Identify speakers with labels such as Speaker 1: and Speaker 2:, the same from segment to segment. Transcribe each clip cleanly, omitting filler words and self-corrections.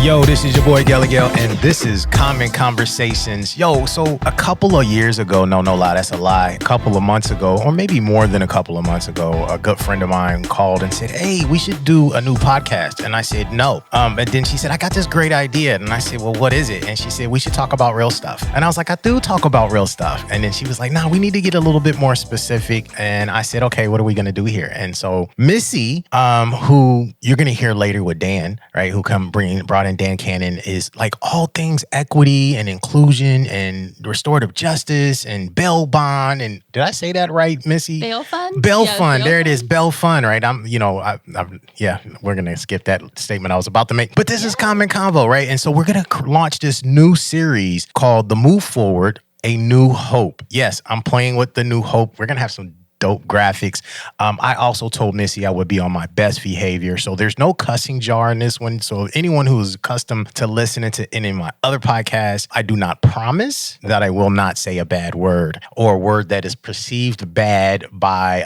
Speaker 1: Yo, this is your boy Gallagher, and this is Common Conversations. Yo, so a couple of years ago, no lie, that's a lie. A couple of months ago, or maybe more than a couple of months ago, a good friend of mine called and said, hey, we should do a new podcast. And I said, no. And then she said, I got this great idea. And I said, well, what is it? And she said, we should talk about real stuff. And I was like, I do talk about real stuff. And then she was like, no, we need to get a little bit more specific. And I said, okay, what are we going to do here? And so Missy, who you're going to hear later with Dan, right, who brought in Dan Cannon, is like all things equity and inclusion and restorative justice and bail bond. And did I say that right, Missy?
Speaker 2: Bail fund?
Speaker 1: Bail fund. There it is. Bail fund, right? We're going to skip that statement I was about to make. But this is Common Convo, right? And so we're going to launch this new series called The Move Forward, A New Hope. Yes, I'm playing with the New Hope. We're going to have some dope graphics. I also told Missy I would be on my best behavior. So there's no cussing jar in this one. So anyone who's accustomed to listening to any of my other podcasts, I do not promise that I will not say a bad word or a word that is perceived bad by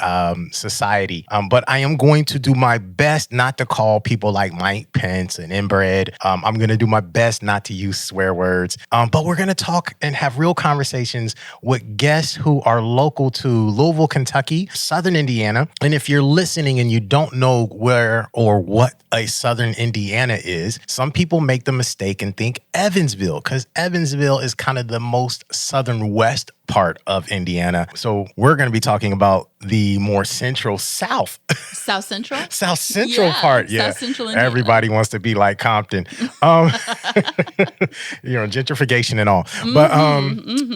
Speaker 1: society. But I am going to do my best not to call people like Mike Pence and inbred. I'm going to do my best not to use swear words. But we're going to talk and have real conversations with guests who are local to Louisville, Kentucky, Southern Indiana. And if you're listening and you don't know where or what a Southern Indiana is, some people make the mistake and think Evansville, because Evansville is kind of the most southern west part of Indiana. So we're going to be talking about the more central South.
Speaker 2: South Central?
Speaker 1: South Central part. Yeah.
Speaker 2: South Central Indiana.
Speaker 1: Everybody wants to be like Compton. Gentrification and all. But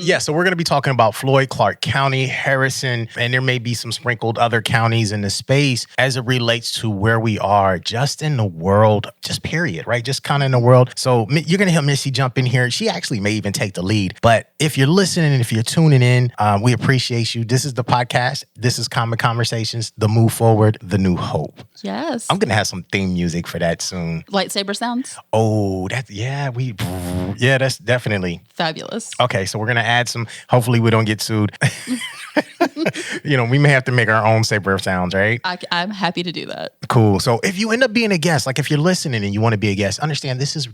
Speaker 1: yeah, so we're going to be talking about Floyd, Clark County, Harrison, and there may be some sprinkled other counties in the space as it relates to where we are just in the world, just period, right? Just kind of in the world. So you're going to hear Missy jump in here. She actually may even take the lead. But if you're listening and if you're tuning in, we appreciate you. This is the podcast. This is Common Conversations, The Move Forward, The New Hope.
Speaker 2: Yes.
Speaker 1: I'm going to have some theme music for that soon.
Speaker 2: Lightsaber sounds?
Speaker 1: Oh, that's definitely.
Speaker 2: Fabulous.
Speaker 1: Okay, so we're going to add some. Hopefully we don't get sued. We may have to make our own saber sounds, right?
Speaker 2: I'm happy to do that.
Speaker 1: Cool. So if you end up being a guest, like if you're listening and you want to be a guest, understand this is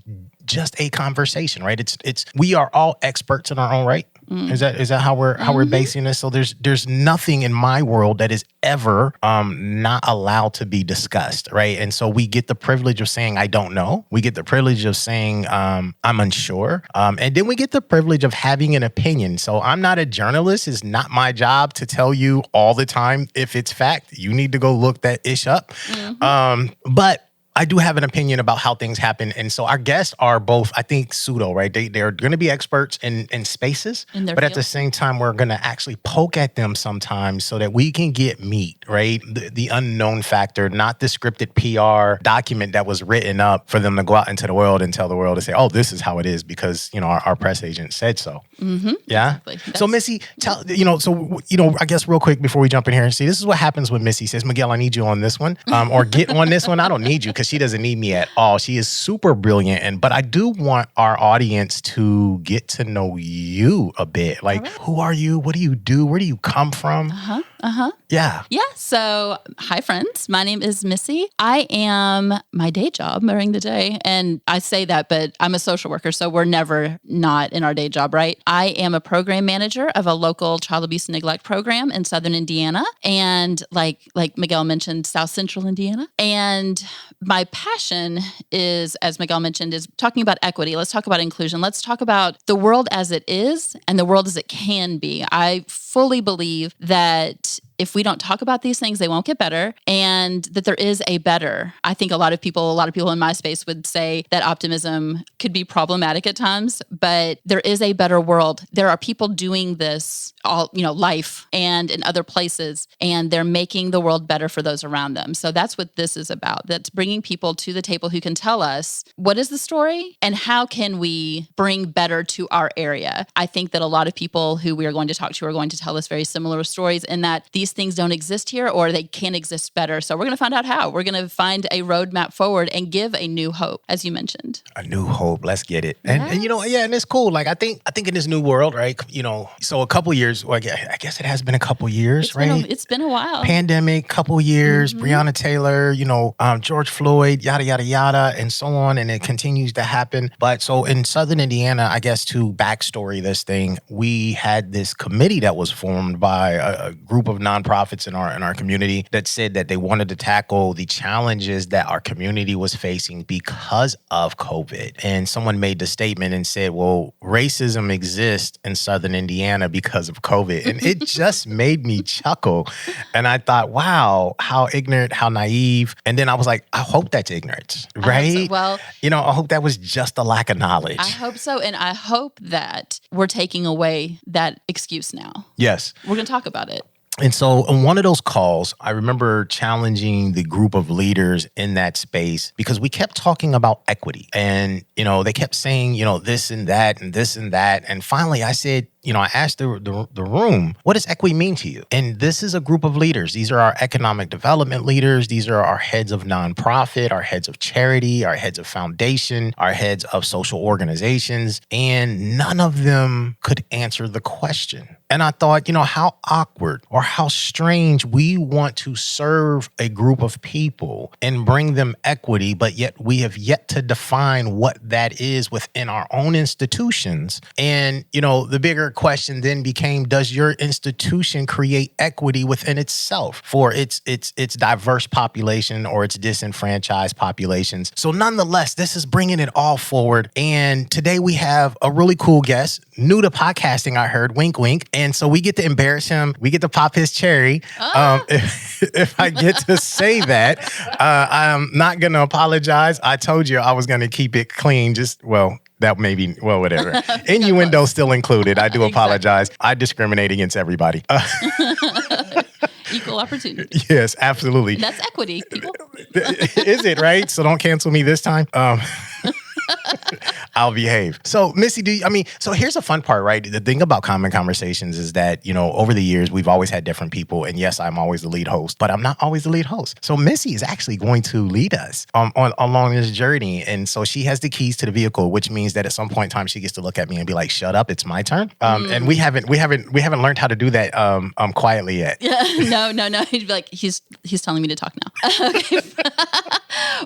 Speaker 1: just a conversation, right? It's we are all experts in our own right. Is that how we're basing this? So there's nothing in my world that is ever not allowed to be discussed, right? And so we get the privilege of saying I don't know. We get the privilege of saying I'm unsure, and then we get the privilege of having an opinion. So I'm not a journalist. It's not my job to tell you all the time if it's fact. You need to go look that ish up. But I do have an opinion about how things happen. And so our guests are both, I think, pseudo, right? They're going to be experts in spaces, but at the same time, we're going to actually poke at them sometimes so that we can get meat, right? The unknown factor, not the scripted PR document that was written up for them to go out into the world and tell the world to say, oh, this is how it is because, our press agent said so. Mm-hmm. Yeah. Exactly. So Missy, I guess real quick before we jump in here and see, this is what happens when Missy says, Miguel, I need you on this one, or get on this one. I don't need you because she doesn't need me at all. She is super brilliant. But I do want our audience to get to know you a bit. Like, right. Who are you? What do you do? Where do you come from? Yeah.
Speaker 2: So, hi, friends. My name is Missy. I am my day job during the day. And I say that, but I'm a social worker, so we're never not in our day job, right? I am a program manager of a local child abuse and neglect program in Southern Indiana. And like Miguel mentioned, South Central Indiana. And my passion is, as Miguel mentioned, is talking about equity. Let's talk about inclusion. Let's talk about the world as it is and the world as it can be. I fully believe that if we don't talk about these things, they won't get better, and that there is a better. I think a lot of people in my space would say that optimism could be problematic at times, but there is a better world. There are people doing this all, life and in other places, and they're making the world better for those around them. So that's what this is about. That's bringing people to the table who can tell us what is the story and how can we bring better to our area. I think that a lot of people who we are going to talk to are going to tell us very similar stories in that these these things don't exist here or they can exist better. So we're going to find out how. We're going to find a roadmap forward and give a new hope, as you mentioned.
Speaker 1: A new hope. Let's get it. And you know, yeah, and it's cool. Like I think in this new world, right? You know, so a couple years, well, I guess it has been a couple years, right?
Speaker 2: It's been a while.
Speaker 1: Pandemic, couple years, Breonna Taylor, you know, George Floyd, yada, yada, yada, and so on. And it continues to happen. But so in Southern Indiana, I guess to backstory this thing, we had this committee that was formed by a group of nonprofits in our community that said that they wanted to tackle the challenges that our community was facing because of COVID. And someone made the statement and said, well, racism exists in Southern Indiana because of COVID. And it just made me chuckle. And I thought, wow, how ignorant, how naive. And then I was like, I hope that's ignorance, right?
Speaker 2: So. Well,
Speaker 1: you know, I hope that was just a lack of knowledge.
Speaker 2: I hope so. And I hope that we're taking away that excuse now.
Speaker 1: Yes.
Speaker 2: We're going to talk about it.
Speaker 1: And so on one of those calls, I remember challenging the group of leaders in that space because we kept talking about equity. And, you know, they kept saying, you know, this and that and this and that. And finally I said, you know, I asked the room, what does equity mean to you? And this is a group of leaders. These are our economic development leaders. These are our heads of nonprofit, our heads of charity, our heads of foundation, our heads of social organizations. And none of them could answer the question. And I thought, you know, how awkward or how strange we want to serve a group of people and bring them equity, but yet we have yet to define what that is within our own institutions. And, you know, the bigger question then became, does your institution create equity within itself for its diverse population or its disenfranchised populations? So nonetheless, this is bringing it all forward. And today we have a really cool guest, new to podcasting, I heard, wink, wink. And so we get to embarrass him. We get to pop his cherry. If I get to say that, I'm not going to apologize. I told you I was going to keep it clean. That may be, whatever. Innuendo still included. I do apologize. I discriminate against everybody.
Speaker 2: Equal opportunity.
Speaker 1: Yes, absolutely.
Speaker 2: And that's equity, people.
Speaker 1: Is it, right? So don't cancel me this time. I'll behave. So, Missy, so here's a fun part, right? The thing about Common Conversations is that, you know, over the years, we've always had different people. And yes, I'm always the lead host, but I'm not always the lead host. So Missy is actually going to lead us along this journey. And so she has the keys to the vehicle, which means that at some point in time, she gets to look at me and be like, shut up, it's my turn. And we haven't learned how to do that quietly yet.
Speaker 2: No. He'd be like, he's telling me to talk now. Okay.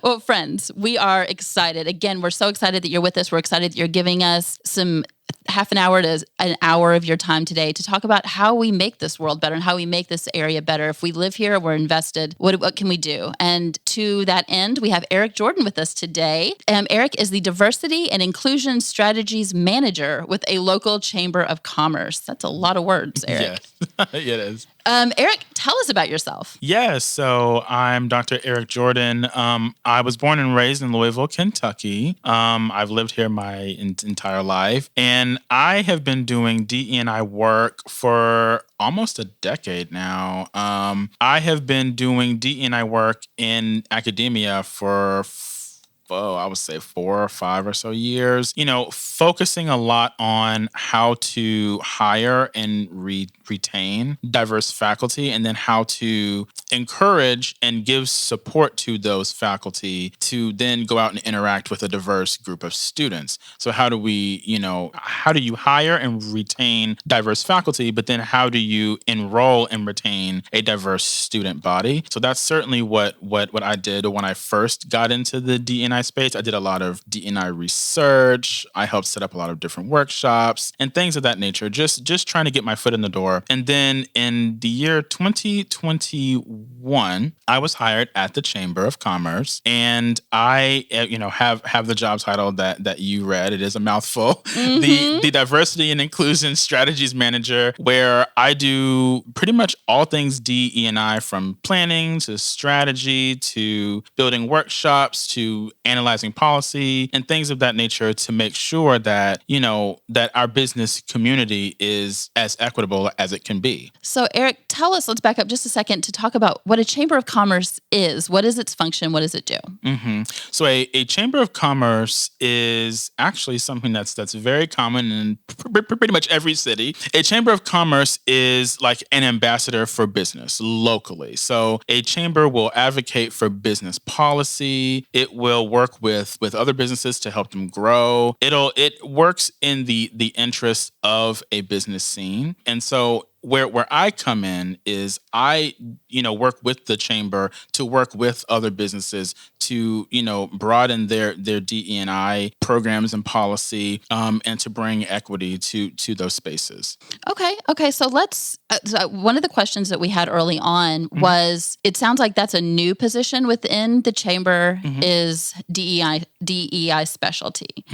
Speaker 2: Well, friends, we are excited. Again, we're so excited that you're with us. We're excited that you're giving us some half an hour to an hour of your time today to talk about how we make this world better and how we make this area better. If we live here, we're invested, what can we do? And to that end, we have Eric Jordan with us today. Eric is the Diversity and Inclusion Strategies Manager with a local Chamber of Commerce. That's a lot of words, Eric.
Speaker 3: Yes, it is.
Speaker 2: Eric, tell us about yourself.
Speaker 3: Yes, so I'm Dr. Eric Jordan. I was born and raised in Louisville, Kentucky. I've lived here my entire life, and I have been doing DE&I work for almost a decade now. I have been doing DE&I work in academia for I would say 4 or 5 or so years, you know, focusing a lot on how to hire and retain diverse faculty, and then how to encourage and give support to those faculty to then go out and interact with a diverse group of students. So how do you hire and retain diverse faculty, but then how do you enroll and retain a diverse student body? So that's certainly what I did when I first got into the DE&I space. I did a lot of DE&I research. I helped set up a lot of different workshops and things of that nature, just trying to get my foot in the door. And then in the year 2021, I was hired at the Chamber of Commerce, and I, have the job title that you read. It is a mouthful. Mm-hmm. The Diversity and Inclusion Strategies Manager, where I do pretty much all things DE&I, from planning to strategy to building workshops to analyzing policy and things of that nature to make sure that, that our business community is as equitable as it can be.
Speaker 2: So Eric, let's back up just a second to talk about what a Chamber of Commerce is. What is its function? What does it do?
Speaker 3: Mm-hmm. So a Chamber of Commerce is actually something that's very common in pretty much every city. A Chamber of Commerce is like an ambassador for business locally. So a chamber will advocate for business policy. It will work with other businesses to help them grow. It works in the interest of a business scene. And so where I come in is I, work with the chamber to work with other businesses to, broaden their DE&I programs and policy, and to bring equity to those spaces.
Speaker 2: Okay. So let's. So one of the questions that we had early on was: it sounds like that's a new position within the chamber is DEI specialty.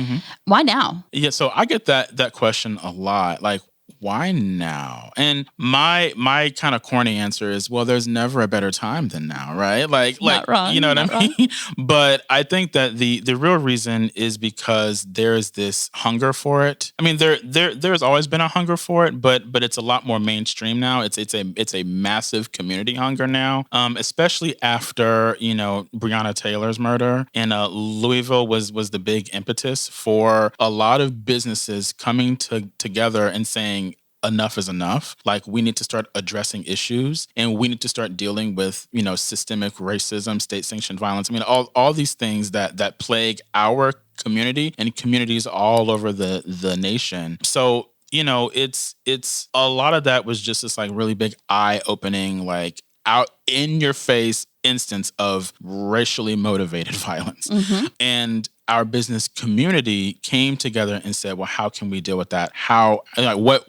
Speaker 2: Why now?
Speaker 3: Yeah, so I get that question a lot. Like, why now? And my kind of corny answer is, well, there's never a better time than now, right? Like,
Speaker 2: not wrong,
Speaker 3: you know what I mean? But I think that the real reason is because there's this hunger for it. I mean, there's always been a hunger for it, but it's a lot more mainstream now. It's a massive community hunger now, especially after Breonna Taylor's murder. And Louisville was the big impetus for a lot of businesses coming together and saying, enough is enough. Like, we need to start addressing issues, and we need to start dealing with, systemic racism, state-sanctioned violence. I mean, all these things that plague our community and communities all over the nation. So, it's a lot of that was just this like really big eye-opening, like out in your face instance of racially motivated violence. And our business community came together and said, well, how can we deal with that? What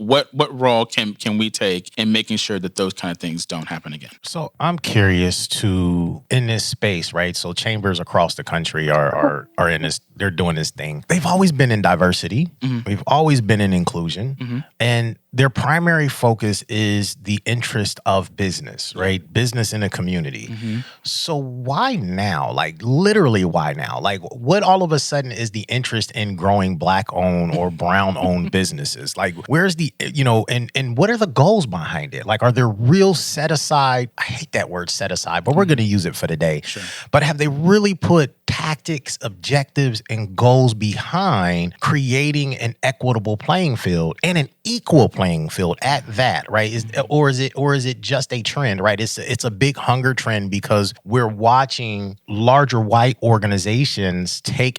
Speaker 3: role can we take in making sure that those kind of things don't happen again?
Speaker 1: So I'm curious in this space, right? So chambers across the country are in this, they're doing this thing. They've always been in diversity. We've always been in inclusion. And their primary focus is the interest of business, right? Business in a community. So why now? Like, literally, why now? Like, what all of a sudden is the interest in growing Black-owned or brown-owned businesses? Like, where's the, and what are the goals behind it? Like, are there real set-aside, I hate that word set-aside, but we're going to use it for today. Sure. But have they really put tactics, objectives, and goals behind creating an equitable playing field and an equal playing field at that, right? Or is it just a trend, right? It's a big hunger trend because we're watching larger white organizations take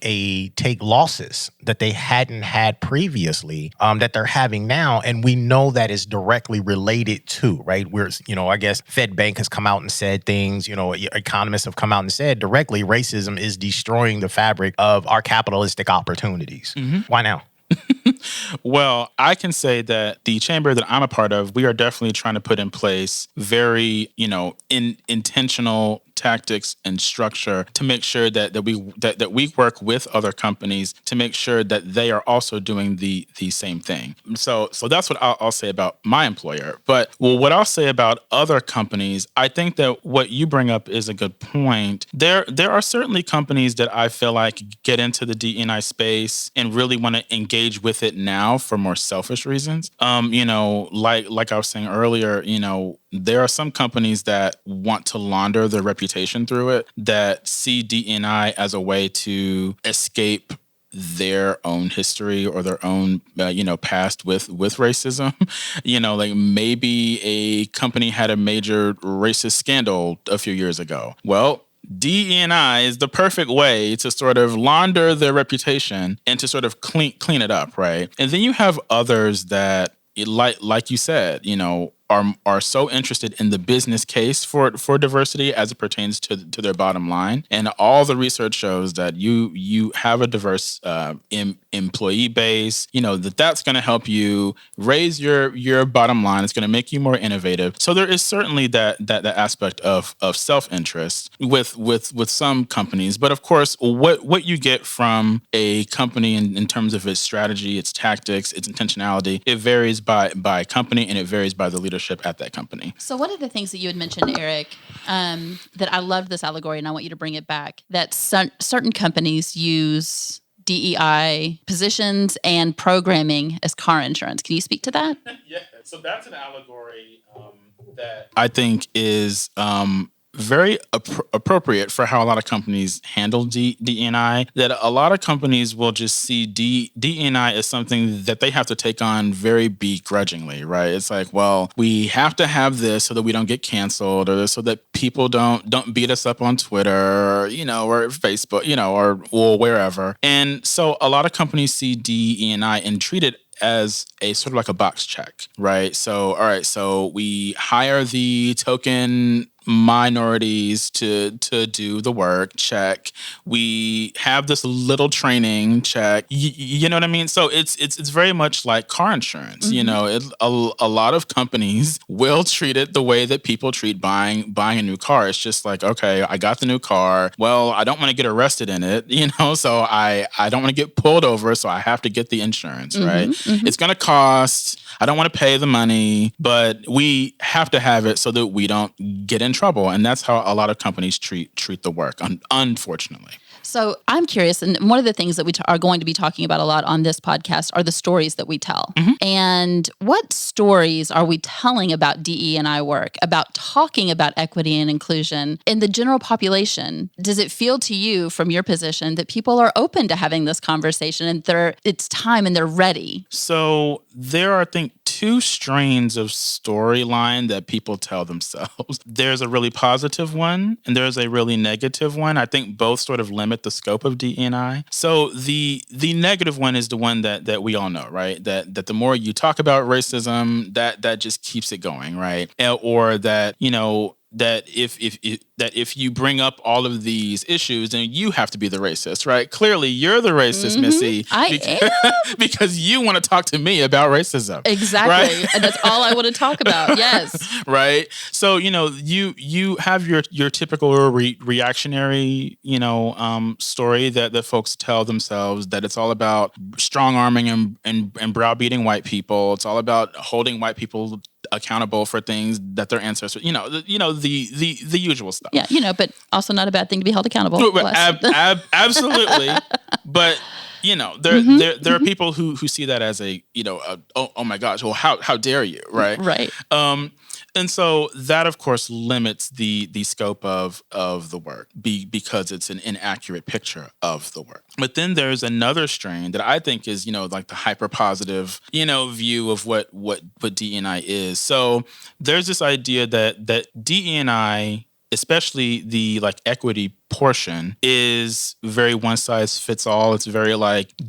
Speaker 1: losses that they hadn't had previously, that they're having now, and we know that is directly related to, right? Where I guess Fed Bank has come out and said things, economists have come out and said directly racism is destroying the fabric of our capitalistic opportunities. Why now?
Speaker 3: Well, I can say that the chamber that I'm a part of, we are definitely trying to put in place very, intentional tactics and structure to make sure that we work with other companies to make sure that they are also doing the same thing. So that's what I'll say about my employer. But what I'll say about other companies, I think that what you bring up is a good point. There are certainly companies that I feel like get into the DE&I space and really want to engage with it now for more selfish reasons. Like I was saying earlier, there are some companies that want to launder their reputation through it, that see DE&I as a way to escape their own history or their own, past with racism. Like maybe a company had a major racist scandal a few years ago. Well, DE&I is the perfect way to sort of launder their reputation and to sort of clean it up, right? And then you have others that, like you said, are so interested in the business case for diversity as it pertains to their bottom line. And all the research shows that you have a diverse employee base, that's going to help you raise your bottom line. It's going to make you more innovative. So there is certainly that aspect of self-interest with some companies. But of course, what you get from a company in terms of its strategy, its tactics, its intentionality, it varies by company and it varies by the leadership leadership at that company.
Speaker 2: So one of the things that you had mentioned, Eric, that I loved this allegory, and I want you to bring it back, that certain companies use DEI positions and programming as car insurance. Can you speak to that?
Speaker 3: Yeah, so that's an allegory that I think is very appropriate for how a lot of companies handle DE&I, that a lot of companies will just see DE&I as something that they have to take on very begrudgingly, right? It's like, well, we have to have this so that we don't get canceled, or so that people don't beat us up on Twitter, or Facebook, or wherever. And so a lot of companies see DE&I and treat it as a sort of like a box check, right? So, all right, so we hire the token minorities to do the work, check. We have this little training, check. You know what I mean? So it's very much like car insurance. Mm-hmm. A lot of companies will treat it the way that people treat buying a new car. It's just like, okay, I got the new car. Well, I don't want to get arrested in it, so I don't want to get pulled over, so I have to get the insurance, mm-hmm, right? Mm-hmm. It's going to cost. I don't want to pay the money, but we have to have it so that we don't get in trouble. And that's how a lot of companies treat the work, unfortunately.
Speaker 2: So I'm curious, and one of the things that we are going to be talking about a lot on this podcast are the stories that we tell. Mm-hmm. And what stories are we telling about DE&I work, about talking about equity and inclusion in the general population? Does it feel to you from your position that people are open to having this conversation and it's time and they're ready?
Speaker 3: So there are, I think, two strains of storyline that people tell themselves. There's a really positive one and there's a really negative one. I think both sort of limit the scope of DE&I. So the negative one is the one that we all know, right? That the more you talk about racism, that just keeps it going, right? Or that, that if you bring up all of these issues, then you have to be the racist, right? Clearly, you're the racist, mm-hmm. Missy.
Speaker 2: I am.
Speaker 3: Because you want to talk to me about racism.
Speaker 2: Exactly.
Speaker 3: Right?
Speaker 2: And that's all I want to talk about. Yes.
Speaker 3: Right. So, you have your typical reactionary, story that folks tell themselves, that it's all about strong arming and browbeating white people. It's all about holding white people accountable for things that their ancestors, the usual stuff.
Speaker 2: Yeah, but also not a bad thing to be held accountable.
Speaker 3: Absolutely. But there
Speaker 2: mm-hmm.
Speaker 3: there are people who see that as a oh my gosh, well how dare you, right?
Speaker 2: Right.
Speaker 3: And so that, of course, limits the scope of the work because it's an inaccurate picture of the work. But then there's another strain that I think is, like the hyper positive, view of what DE&I is. So there's this idea that DE&I, especially the equity portion, is very one size fits all. It's very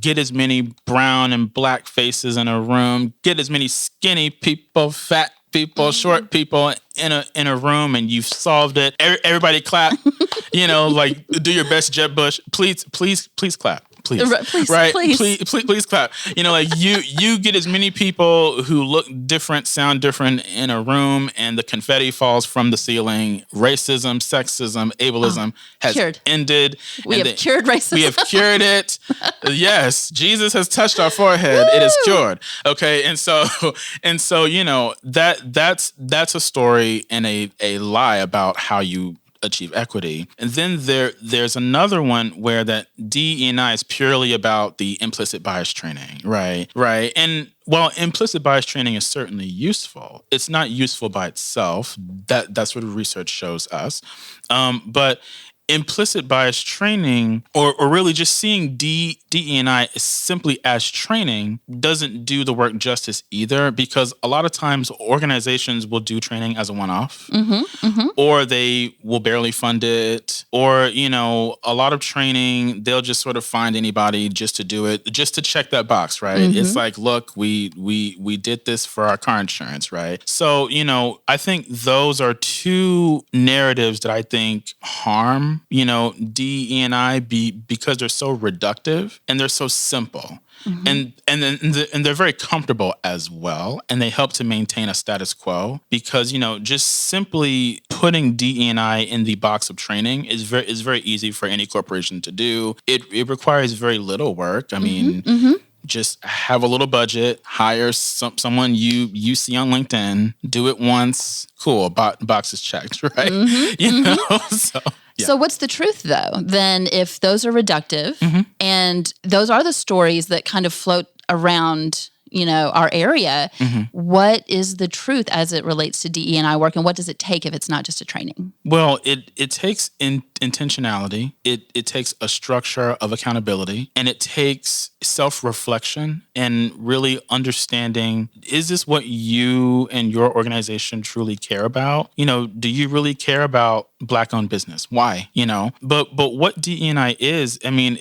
Speaker 3: get as many brown and black faces in a room, get as many skinny people, fat people, mm-hmm. short people in a room, and you've solved it. Everybody clap. Do your best, Jeb Bush. Please clap. Please. Please clap. You get as many people who look different, sound different in a room, and the confetti falls from the ceiling. Racism, sexism, ableism has ended.
Speaker 2: We have cured racism.
Speaker 3: We have cured it. Yes, Jesus has touched our forehead. Woo! It is cured. Okay, and so that's a story and a lie about how you achieve equity. And then there's another one where that DE&I is purely about the implicit bias training, right? And while implicit bias training is certainly useful, it's not useful by itself. That's what research shows us. But implicit bias training, or really just seeing DE&I simply as training, doesn't do the work justice either, because a lot of times organizations will do training as a one-off, mm-hmm, mm-hmm. or they will barely fund it, or a lot of training they'll just sort of find anybody just to do it, just to check that box, right? Mm-hmm. It's like, look, we did this for our car insurance, right? So I think those are two narratives that I think harm DE&I because they're so reductive and they're so simple. Mm-hmm. And they're very comfortable as well, and they help to maintain a status quo, because just simply putting DE&I in the box of training is very easy for any corporation to do. It requires very little work. I mean, mm-hmm. just have a little budget, hire someone you see on LinkedIn, do it once, cool, box is checked, right? You know, so. Yeah.
Speaker 2: So what's the truth though? Then if those are reductive and those are the stories that kind of float around, you know, our area, what is the truth as it relates to DE&I work, and what does it take if it's not just a training?
Speaker 3: Well, it takes intentionality. It takes a structure of accountability, and it takes self-reflection and really understanding, is this what you and your organization truly care about? You know, do you really care about Black-owned business? Why? You know, but what DE&I is, I mean,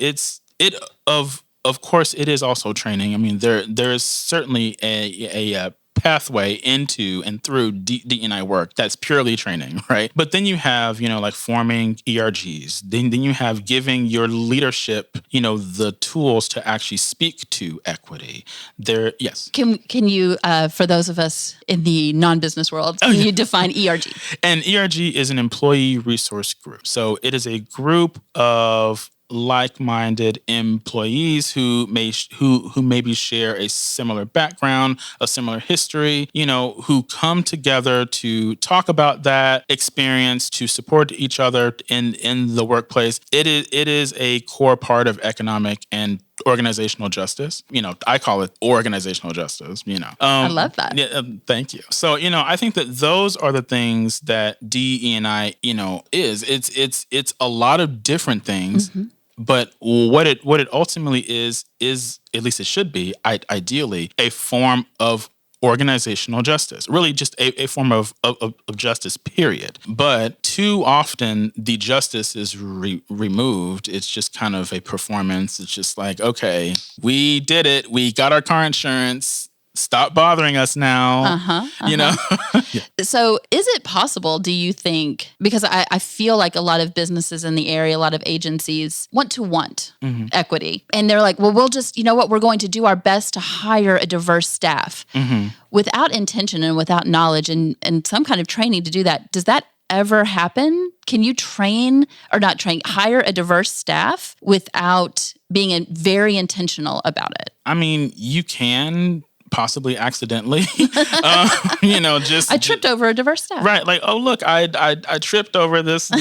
Speaker 3: of course, it is also training. I mean, there is certainly a pathway into and through DE&I work that's purely training, right? But then you have, you know, like forming ERGs. Then you have giving your leadership, you know, the tools to actually speak to equity. Yes.
Speaker 2: Can you, for those of us in the non-business world, can you define ERG?
Speaker 3: An ERG is an employee resource group. So it is a group of like-minded employees who maybe share a similar background, a similar history, you know, who come together to talk about that experience, to support each other in the workplace. It is a core part of economic and organizational justice. You know, I call it organizational justice, you know.
Speaker 2: I love that.
Speaker 3: Yeah, thank you. So, you know, I think that those are the things that DE&I, you know, is. It's a lot of different things. But what it ultimately is at least it should be, ideally, a form of organizational justice. Really just a form of justice, period. But too often the justice is removed. It's just kind of a performance. It's just like, okay, we did it. We got our car insurance. Stop bothering us now. You know? Yeah.
Speaker 2: So is it possible, do you think, because I feel like a lot of businesses in the area, a lot of agencies want equity. And they're like, well, we'll just, you know what, we're going to do our best to hire a diverse staff. Without intention and without knowledge and some kind of training to do that, does that ever happen? Can you hire a diverse staff without being very intentional about it?
Speaker 3: I mean, you can possibly accidentally, you know, just
Speaker 2: I tripped over a diverse staff.
Speaker 3: Right. Like, oh, look, I tripped over this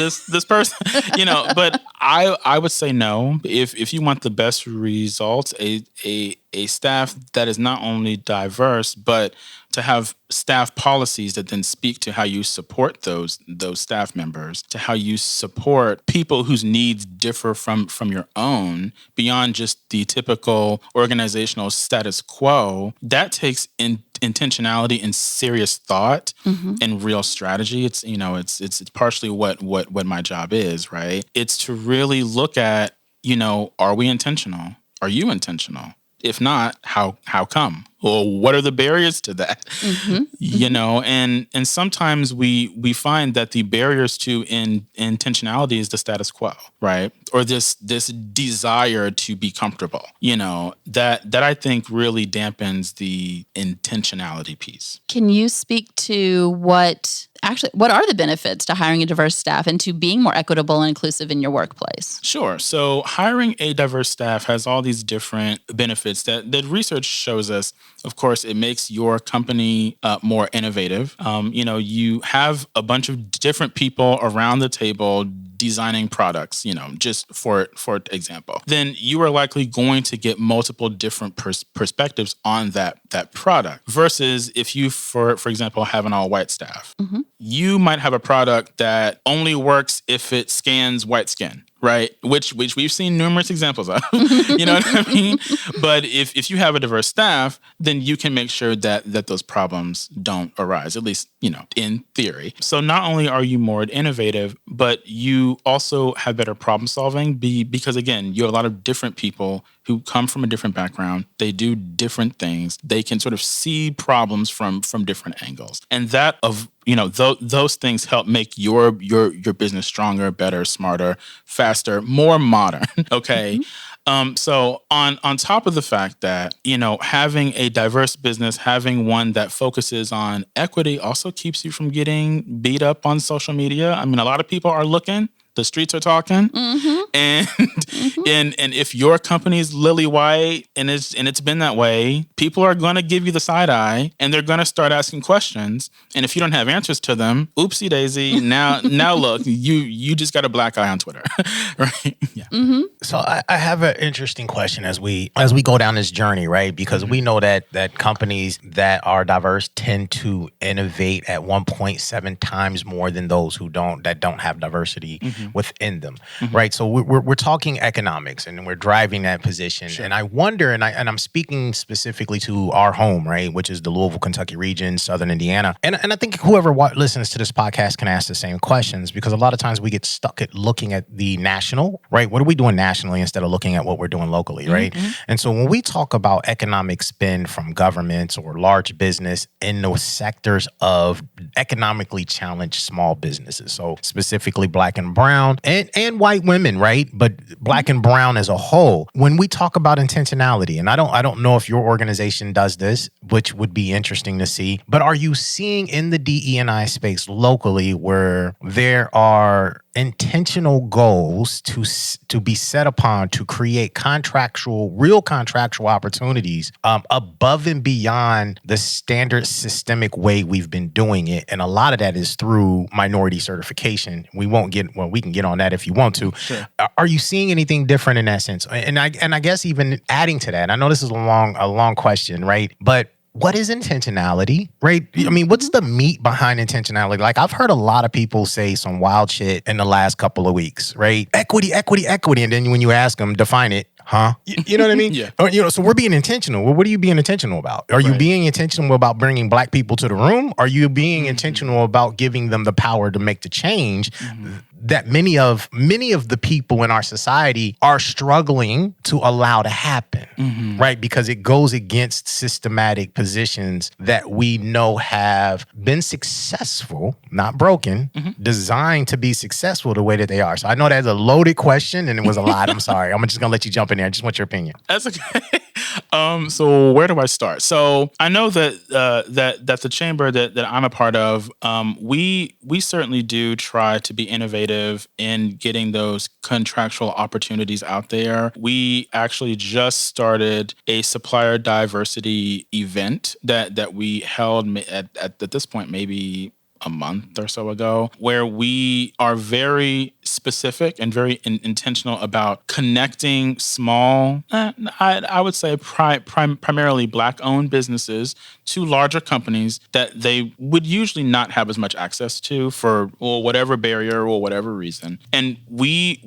Speaker 3: person, you know, but I would say no. If you want the best results, a staff that is not only diverse, but to have staff policies that then speak to how you support those staff members, to how you support people whose needs differ from your own beyond just the typical organizational status quo. That takes intentionality and serious thought and real strategy. It's, you know, it's partially what my job is, right? It's to really look at, you know, are we intentional? Are you intentional? If not, how come? Or what are the barriers to that? You know, and sometimes we find that the barriers to intentionality is the status quo, right? Or this desire to be comfortable, you know, that I think really dampens the intentionality piece.
Speaker 2: Can you speak to what are the benefits to hiring a diverse staff and to being more equitable and inclusive in your workplace?
Speaker 3: Sure. So hiring a diverse staff has all these different benefits that research shows us. Of course, it makes your company more innovative. You know, you have a bunch of different people around the table designing products, you know, just for example. Then you are likely going to get multiple different perspectives on that product versus if you, for example, have an all-white staff. You might have a product that only works if it scans white skin. Right, which we've seen numerous examples of, you know what I mean? But if you have a diverse staff, then you can make sure that those problems don't arise, at least, you know, in theory. So not only are you more innovative, but you also have better problem solving because, again, you have a lot of different people who come from a different background. They do different things. They can sort of see problems from different angles. And that you know, those things help make your business stronger, better, smarter, faster, more modern. Okay. So on top of the fact that, you know, having a diverse business, having one that focuses on equity also keeps you from getting beat up on social media. I mean, a lot of people are looking. The streets are talking. And and if your company's lily white and it's been that way, people are going to give you the side eye and they're going to start asking questions. And if you don't have answers to them, oopsie daisy. Now look, you just got a black eye on Twitter, right? Yeah.
Speaker 1: So I have an interesting question as we go down this journey, right? Because we know that companies that are diverse tend to innovate at 1.7 times more than those who don't have diversity within them, right? So we're talking economics and we're driving that position. Sure. And I wonder, and I'm speaking specifically to our home, right, which is the Louisville, Kentucky region, Southern Indiana. And I think whoever listens to this podcast can ask the same questions, because a lot of times we get stuck at looking at the national, right? What are we doing nationally instead of looking at what we're doing locally, right? And so when we talk about economic spend from governments or large business in those sectors of economically challenged small businesses, so specifically Black and brown and white women, right? But Black and brown as a whole, when we talk about intentionality, and I don't know if your organization does this, which would be interesting to see, but are you seeing in the DE&I space locally where there are intentional goals to be set upon to create real contractual opportunities above and beyond the standard systemic way we've been doing it? And a lot of that is through minority certification. We can get on that if you want to. Sure. Are you seeing anything different in that sense? And I guess even adding to that, I know this is a long question, right? But what is intentionality, right? I mean, what's the meat behind intentionality? Like, I've heard a lot of people say some wild shit in the last couple of weeks, right? Equity. And then when you ask them, define it. Huh? You know what I mean? Yeah. So we're being intentional. Well, what are you being intentional about? Are you being intentional about bringing Black people to the room? Are you being intentional about giving them the power to make the change that many of the people in our society are struggling to allow to happen, right? Because it goes against systematic positions that we know have been successful, not broken, designed to be successful the way that they are. So I know that's a loaded question and it was a lot. I'm sorry. I'm just going to let you jump in there. I just want your opinion.
Speaker 3: That's okay. So where do I start? So I know that the chamber that I'm a part of, we certainly do try to be innovative in getting those contractual opportunities out there. We actually just started a supplier diversity event that we held at this point maybe a month or so ago, where we are very specific and very intentional about connecting small, I would say primarily Black-owned businesses to larger companies that they would usually not have as much access to for whatever barrier or whatever reason. And we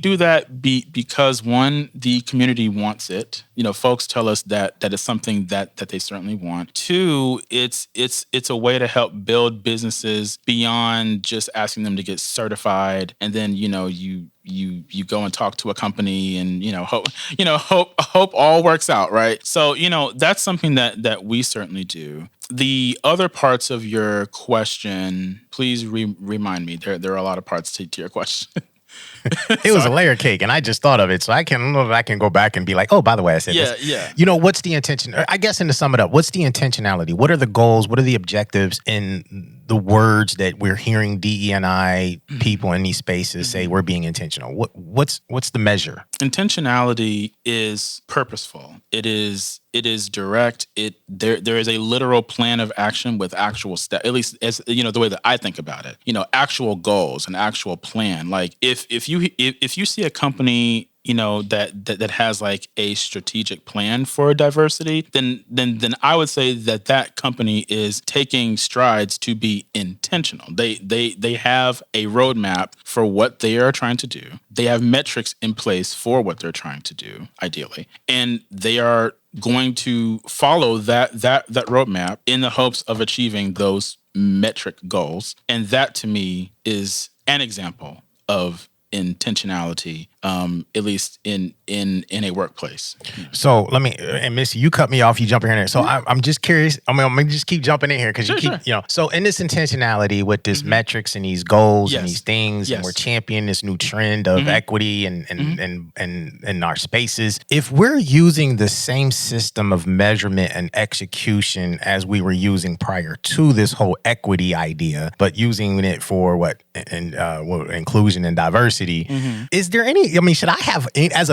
Speaker 3: do that because, one, the community wants it. You know, folks tell us that it's something that they certainly want. Two, it's a way to help build businesses beyond just asking them to get certified, and then you go and talk to a company and hope all works out, right? So that's something that we certainly do. The other parts of your question, please remind me. There are a lot of parts to your question.
Speaker 1: It was a layer cake, and I just thought of it, so I don't know if I can go back and be like, oh, by the way, I said this. Yeah. What's the intention? I guess, and to sum it up, what's the intentionality? What are the goals? What are the objectives in the words that we're hearing DE&I people in these spaces say we're being intentional? What's the measure? Intentionality is purposeful. It is direct. There is a literal plan of action with actual steps, at least as the way that I think about it. Actual goals, an actual plan. Like if you see a company that has like a strategic plan for diversity, then I would say that company is taking strides to be intentional. They have a roadmap for what they are trying to do. They have metrics in place for what they're trying to do, ideally, and they are going to follow that roadmap in the hopes of achieving those metric goals. And that, to me, is an example of intentionality, at least in a workplace. So let me, and Missy, you cut me off, you jump in here. So I'm just curious. I'm gonna just keep jumping in here because you keep, so in this intentionality with this metrics and these goals and these things, and we're championing this new trend of equity and our spaces. If we're using the same system of measurement and execution as we were using prior to this whole equity idea, but using it for inclusion and diversity, is there any I mean, should I have as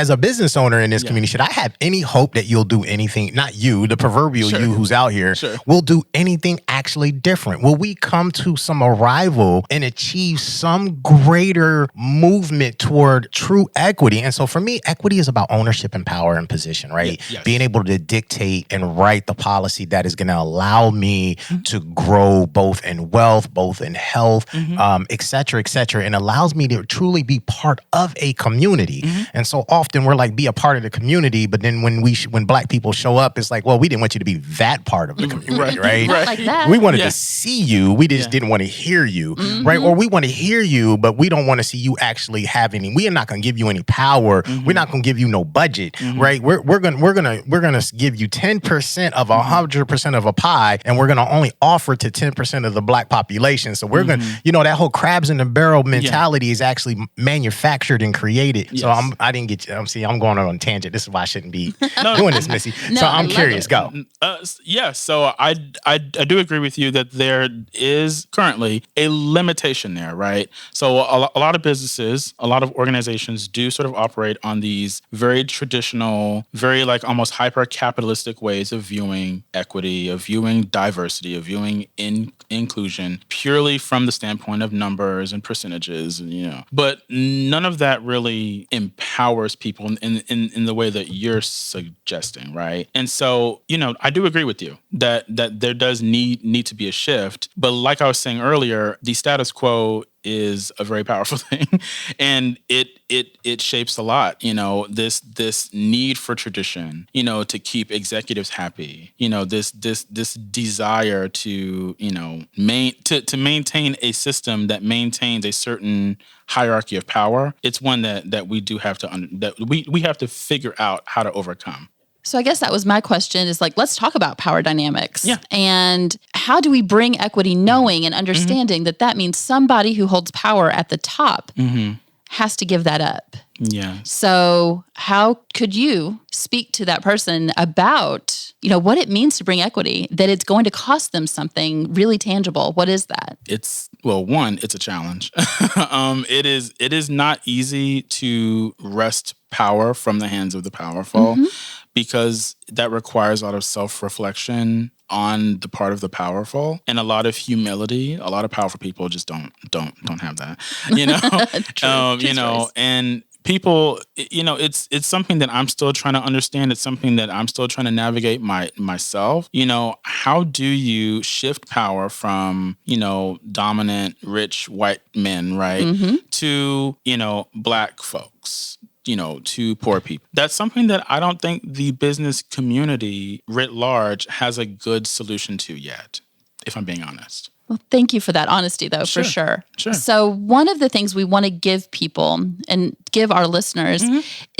Speaker 1: a business owner in this community, should I have any hope that you'll do anything? Not you, the proverbial you who's out here, will do anything actually different? Will we come to some arrival and achieve some greater movement toward true equity? And so for me, equity is about ownership and power and position, right?
Speaker 3: Yes.
Speaker 1: Being able to dictate and write the policy that is going to allow me to grow both in wealth, both in health, et cetera, and allows me to truly be part of a community. And so often we're like, be a part of the community, but then when Black people show up, it's like, well, we didn't want you to be that part of the community, right?
Speaker 2: Not like that.
Speaker 1: We wanted to see you. We just didn't want to hear you, right? Or we want to hear you, but we don't want to see you actually have any. We are not going to give you any power. We're not going to give you no budget, right? We're gonna give you 10% of 100% of a pie, and we're gonna only offer to 10% of the Black population. So we're gonna, that whole crabs in the barrel mentality is actually manufactured and created.
Speaker 3: Yes.
Speaker 1: So I didn't get you. See, I'm going on a tangent. This is why I shouldn't be doing this, Missy. So I'm curious. Go.
Speaker 3: So I do agree with you that there is currently a limitation there, right? So a lot of businesses, a lot of organizations do sort of operate on these very traditional, very like almost hyper-capitalistic ways of viewing equity, of viewing diversity, of viewing inclusion, purely from the standpoint of numbers and percentages, But none of that really empowers people in the way that you're suggesting, right? And so, I do agree with you that there does need to be a shift. But like I was saying earlier, the status quo is a very powerful thing, and it shapes a lot. This need for tradition, to keep executives happy. This desire to to maintain a system that maintains a certain hierarchy of power. It's one that we do have to we have to figure out how to overcome.
Speaker 2: So I guess that was my question is like, let's talk about power dynamics.
Speaker 3: Yeah.
Speaker 2: And how do we bring equity knowing and understanding that means somebody who holds power at the top has to give that up?
Speaker 3: Yeah.
Speaker 2: So how could you speak to that person about, what it means to bring equity, that it's going to cost them something really tangible? What is that?
Speaker 3: It's a challenge. It is not easy to wrest power from the hands of the powerful, because that requires a lot of self-reflection on the part of the powerful and a lot of humility. A lot of powerful people just don't have that,
Speaker 2: True.
Speaker 3: And people, it's something that I'm still trying to understand. It's something that I'm still trying to navigate myself. How do you shift power from, dominant, rich white men, right, to, Black folks? To poor people. That's something that I don't think the business community writ large has a good solution to yet, if I'm being honest.
Speaker 2: Well, thank you for that honesty, though, for sure.
Speaker 3: Sure.
Speaker 2: So one of the things we want to give people and give our listeners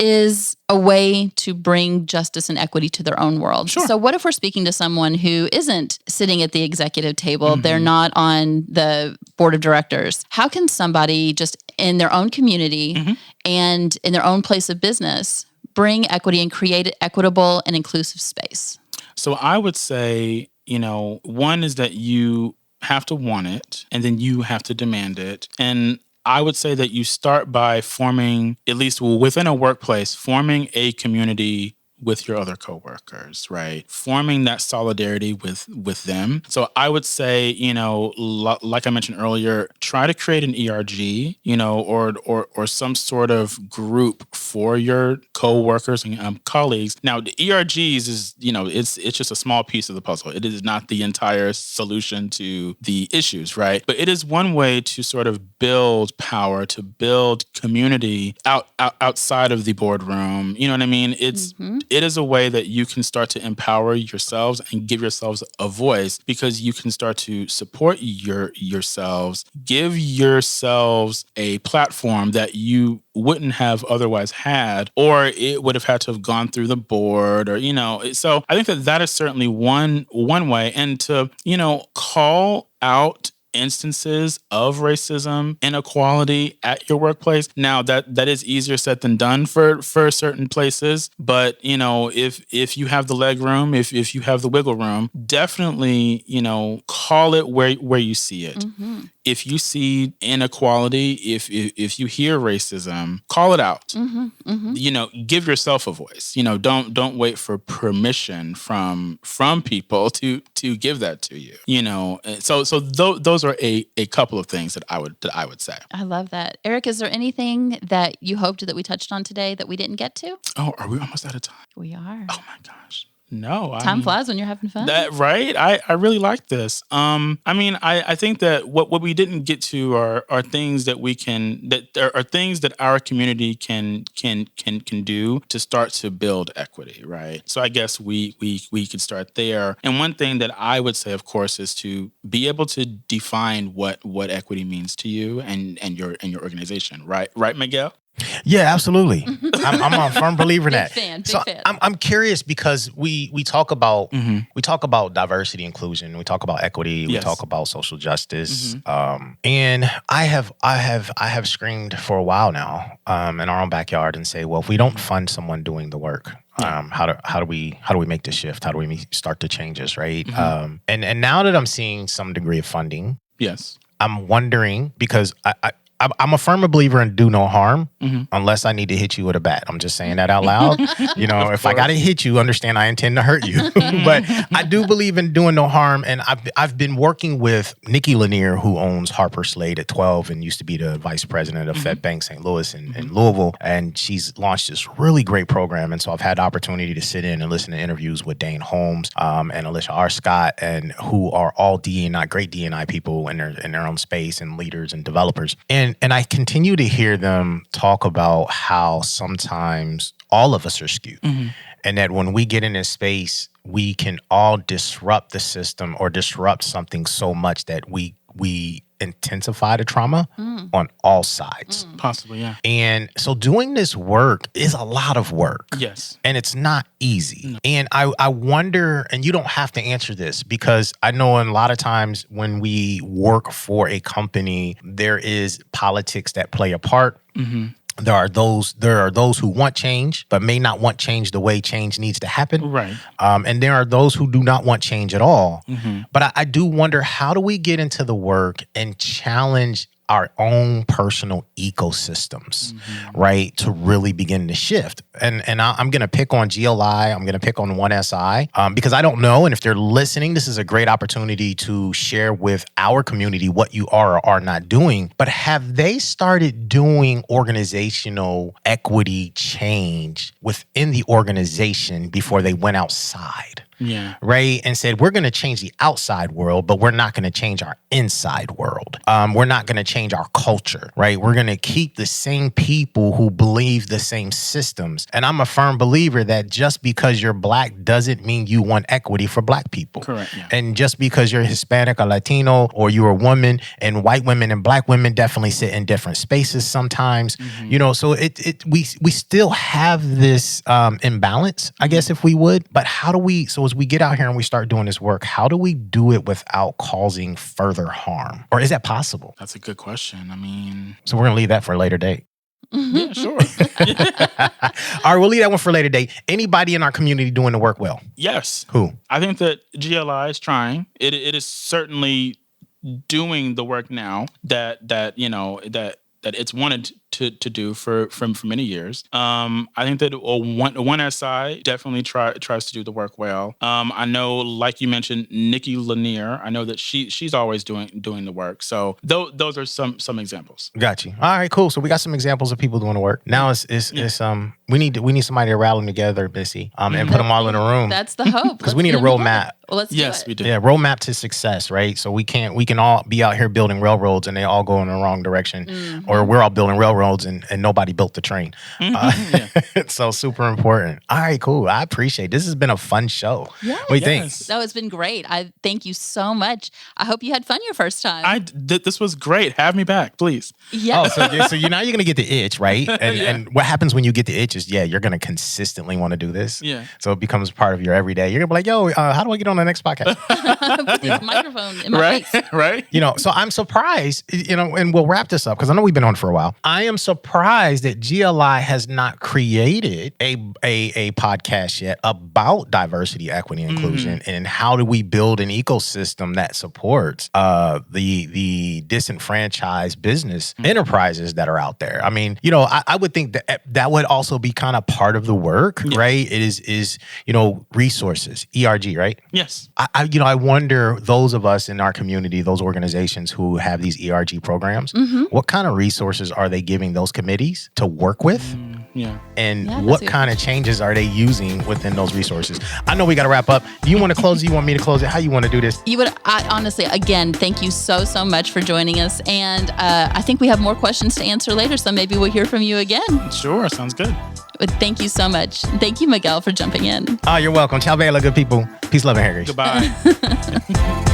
Speaker 2: is a way to bring justice and equity to their own world.
Speaker 3: Sure.
Speaker 2: So what if we're speaking to someone who isn't sitting at the executive table, they're not on the board of directors? How can somebody just in their own community and in their own place of business bring equity and create an equitable and inclusive space?
Speaker 3: So I would say, one is that you have to want it, and then you have to demand it. And I would say that you start by forming, at least within a workplace, forming a community with your other coworkers, right? Forming that solidarity with them. So I would say, like I mentioned earlier, try to create an ERG, or some sort of group for your coworkers and colleagues. Now, the ERGs is, it's just a small piece of the puzzle. It is not the entire solution to the issues, right? But it is one way to sort of build power, to build community outside of the boardroom. You know what I mean? It is a way that you can start to empower yourselves and give yourselves a voice, because you can start to support yourselves, give yourselves a platform that you wouldn't have otherwise had, or it would have had to have gone through the board, or, so I think that is certainly one way. And to, call out instances of racism, inequality at your workplace. Now that is easier said than done for certain places, but if you have the leg room, if you have the wiggle room, definitely call it where you see it. if you see inequality, if you hear racism, call it out. Give yourself a voice. Don't wait for permission from people to give that to you. Those are a couple of things that I would say.
Speaker 2: I love that. Eric, is there anything that you hoped that we touched on today that we didn't get to?
Speaker 3: Oh, are we almost out of time?
Speaker 2: We are.
Speaker 3: Oh my gosh. No.
Speaker 2: Time flies when you're having fun.
Speaker 3: Right? I really like this. I think that what we didn't get to are things that are things that our community can do to start to build equity, right? So I guess we could start there. And one thing that I would say, of course, is to be able to define what equity means to you and your organization, right? Right, Miguel?
Speaker 1: Yeah, absolutely. I'm a firm believer in that.
Speaker 2: Big
Speaker 1: So
Speaker 2: fan.
Speaker 1: I'm curious because we talk about diversity, inclusion. We talk about equity. We
Speaker 3: Yes.
Speaker 1: talk about social justice. And I have screamed for a while now in our own backyard and say, well, if we don't fund someone doing the work, how do we make the shift? How do we start the changes? Right. And now that I'm seeing some degree of funding,
Speaker 3: Yes.
Speaker 1: I'm wondering because I'm a firm believer in do no harm unless I need to hit you with a bat. I'm just saying that out loud. If I got to hit you, understand I intend to hurt you. But I do believe in doing no harm. And I've been working with Nikki Lanier, who owns Harper Slade at 12 and used to be the vice president of Fed Bank St. Louis in Louisville. And she's launched this really great program. And so I've had the opportunity to sit in and listen to interviews with Dane Holmes and Alicia R. Scott, and who are all DE&I, great DE&I people in their own space and leaders and developers. And I continue to hear them talk about how sometimes all of us are skewed. And that when we get in this space, we can all disrupt the system or disrupt something so much that we intensify the trauma on all sides.
Speaker 3: Possibly, yeah.
Speaker 1: And so doing this work is a lot of work.
Speaker 3: Yes.
Speaker 1: And it's not easy. No. And I wonder, and you don't have to answer this because I know a lot of times when we work for a company, there is politics that play a part. There are those who want change, but may not want change the way change needs to happen.
Speaker 3: Right.
Speaker 1: And there are those who do not want change at all. But I do wonder, how do we get into the work and challenge our own personal ecosystems, right, to really begin to shift? And I'm going to pick on GLI. I'm going to pick on 1SI because I don't know. And if they're listening, this is a great opportunity to share with our community what you are or are not doing. But have they started doing organizational equity change within the organization before they went outside?
Speaker 3: Yeah.
Speaker 1: Right. And said, we're going to change the outside world, but we're not going to change our inside world. We're not going to change our culture. Right. We're going to keep the same people who believe the same systems. And I'm a firm believer that just because you're Black doesn't mean you want equity for Black people.
Speaker 3: Correct. Yeah.
Speaker 1: And just because you're Hispanic or Latino or you're a woman, and white women and Black women definitely sit in different spaces sometimes, so we still have this imbalance, I guess, if we would. But how do we, so as we get out here and we start doing this work, how do we do it without causing further harm? Or is that possible?
Speaker 3: That's a good question.
Speaker 1: So we're going to leave that for a later date.
Speaker 3: Yeah, sure.
Speaker 1: All right, we'll leave that one for a later date. Anybody in our community doing the work well?
Speaker 3: Yes.
Speaker 1: Who?
Speaker 3: I think that GLI is trying. It is certainly doing the work now that it's wanted to do for many years. I think that 1SI definitely tries to do the work well. I know, like you mentioned, Nikki Lanier. I know that she's always doing the work. So those are some examples.
Speaker 1: Got you. All right, cool. So we got some examples of people doing the work. Now it's we need somebody to rally them together, Missy, and put them all in a room.
Speaker 2: That's the hope.
Speaker 1: Because we need a roadmap.
Speaker 2: Well, let's
Speaker 3: yes,
Speaker 2: do it.
Speaker 3: we do.
Speaker 1: Yeah, roadmap to success, right? So we can all be out here building railroads and they all go in the wrong direction, or we're all building railroads and nobody built the train. It's so super important. All right, cool. I appreciate it. This has been a fun show.
Speaker 2: Yes.
Speaker 1: What do you think?
Speaker 2: No, it's been great. I thank you so much. I hope you had fun your first time.
Speaker 3: This was great. Have me back, please.
Speaker 2: Yeah.
Speaker 1: Oh, so now you're going to get the itch, right? And what happens when you get the itch is, you're going to consistently want to do this.
Speaker 3: Yeah.
Speaker 1: So it becomes part of your everyday. You're going to be like, yo, how do I get on the next podcast?
Speaker 2: Put this microphone in my face.
Speaker 3: Right?
Speaker 1: So I'm surprised, and we'll wrap this up because I know we've been on for a while. I am surprised that GLI has not created a podcast yet about diversity, equity, and inclusion, and how do we build an ecosystem that supports the disenfranchised business enterprises that are out there. I mean, I would think that would also be kind of part of the work, right? It is resources, ERG, right?
Speaker 3: Yes.
Speaker 1: I wonder, those of us in our community, those organizations who have these ERG programs, what kind of resources are they giving those committees to work with? And what kind of changes are they using within those resources? I know we got to wrap up. Do you want to close it? You want me to close it? How you want to do this?
Speaker 2: Honestly, again, thank you so much for joining us. And I think we have more questions to answer later, so maybe we'll hear from you again.
Speaker 3: Sure, sounds good.
Speaker 2: But thank you so much. Thank you, Miguel, for jumping in.
Speaker 1: You're welcome. Ciao, bella, good people. Peace, love, and hair.
Speaker 3: Goodbye.